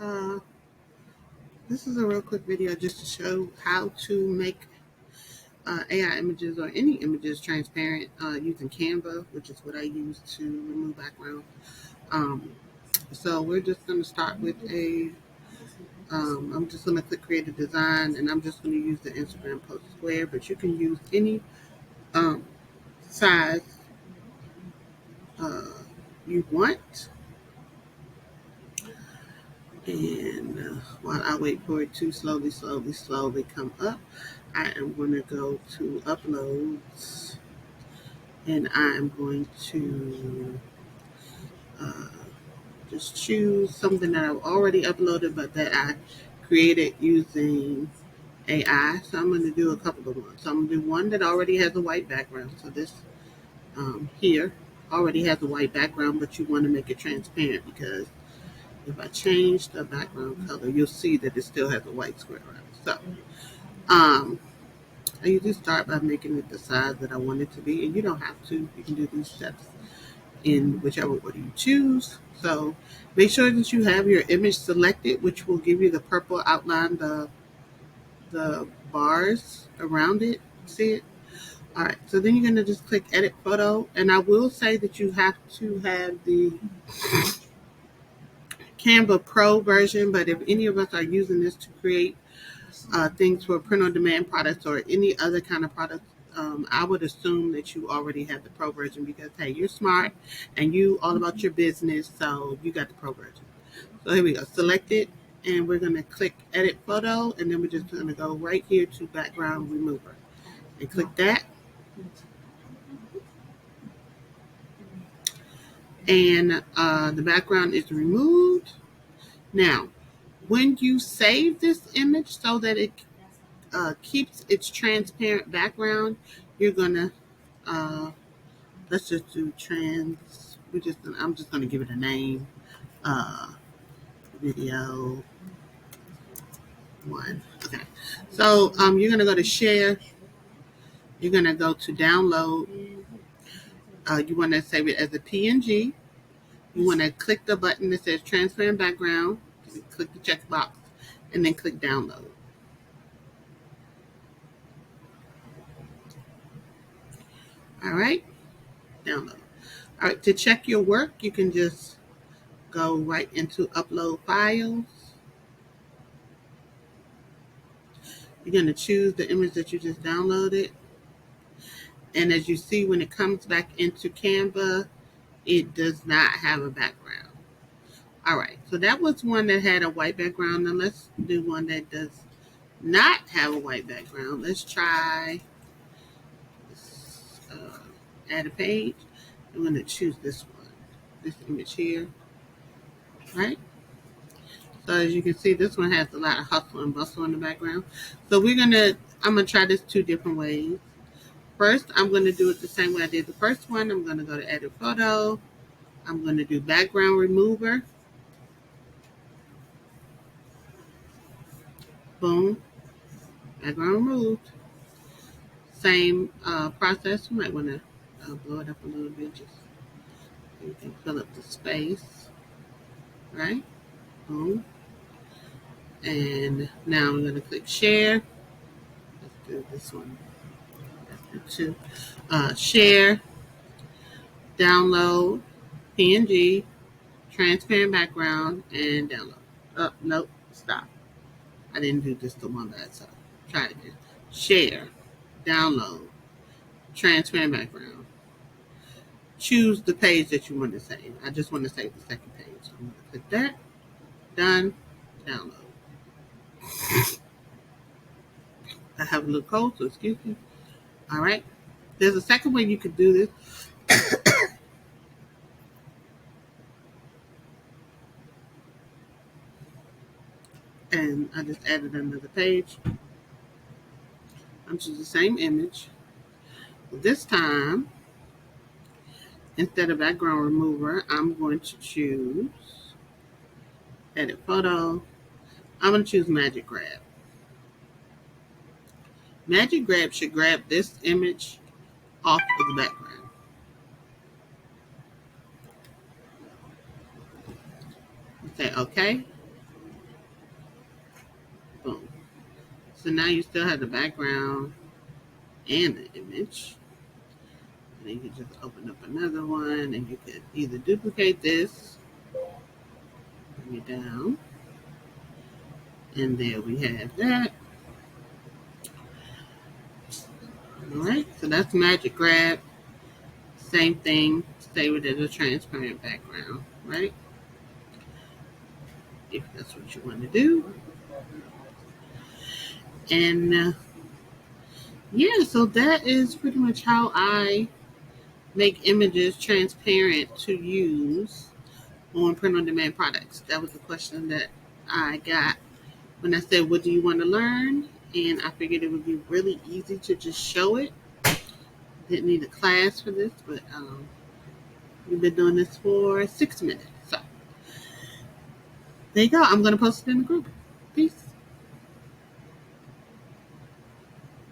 Uh, this is a real quick video just to show how to make AI images or any images transparent using Canva, which is what I use to remove background. Um, so we're just going to start with I'm just going to click create a design, and I'm just going to use the Instagram post square, but you can use any um, size uh, you want. And while I wait for it to slowly come up, I am going to go to uploads, and I'm going to uh, just choose something that I've already uploaded but that I created using AI. So I'm going to do a couple of ones. So I'm going to do one that already has a white background. So this here already has a white background, but you want to make it transparent because if I change the background color, you'll see that it still has a white square around it. So I usually start by making it the size that I want it to be, and you don't have to. You can do these steps in whichever order you choose. So make sure that you have your image selected, which will give you the purple outline, the bars around it. See it? All right. So then you're going to just click edit photo, and I will say that you have to have the Canva Pro version, but if any of us are using this to create things for print on demand products or any other kind of products, I would assume that you already have the pro version because, hey, you're smart and you all about your business, so you got the pro version. So here we go. Select it, and we're going to click edit photo, and then we're just going to go right here to background remover and click that. And the background is removed. Now, when you save this image so that it keeps its transparent background, you're going to let's just do trans. I'm just gonna give it a name. Uh, video one. Okay. So you're gonna go to share. You're gonna go to download. You want to save it as a PNG. You want to click the button that says transparent background. Click the checkbox, and then click download. All right. Download. All right. To check your work, you can just go right into upload files. You're going to choose the image that you just downloaded. And as you see, when it comes back into Canva, it does not have a background. All right, so that was one that had a white background. Now let's do one that does not have a white background. Let's try add a page. I'm going to choose this one, this image here, right? So as you can see, this one has a lot of hustle and bustle in the background. So I'm going to try this two different ways. First, I'm going to do it the same way I did the first one. I'm going to go to edit photo. I'm going to do background remover. Boom. Background removed. Same process. You might want to blow it up a little bit just so you can fill up the space. Right? Boom. And now I'm going to click share. Let's do this one. Let's do two. Share. Download. PNG. Transparent background. And download. Oh, nope. Stop. I didn't do this the one by itself. Try it again. Share. Download. Transparent background. Choose the page that you want to save. I just want to save the second page. So I'm going to click that. Done. Download. I have a little cold, so excuse me. All right. There's a second way you could do this. And I just added another page. I'm choosing the same image. This time, instead of background remover, I'm going to choose edit photo. I'm going to choose Magic Grab. Magic Grab should grab this image off of the background. Say OK. So now you still have the background and the image. And then you can just open up another one and you can either duplicate this, bring it down, and there we have that. Alright, so that's Magic Grab. Same thing, save it as a transparent background, right? If that's what you want to do. And yeah, so that is pretty much how I make images transparent to use on print on demand products. That was the question that I got when I said, what do you want to learn? And I figured it would be really easy to just show it. Didn't need a class for this, but we've been doing this for 6 minutes. So there you go. I'm going to post it in the group. Peace.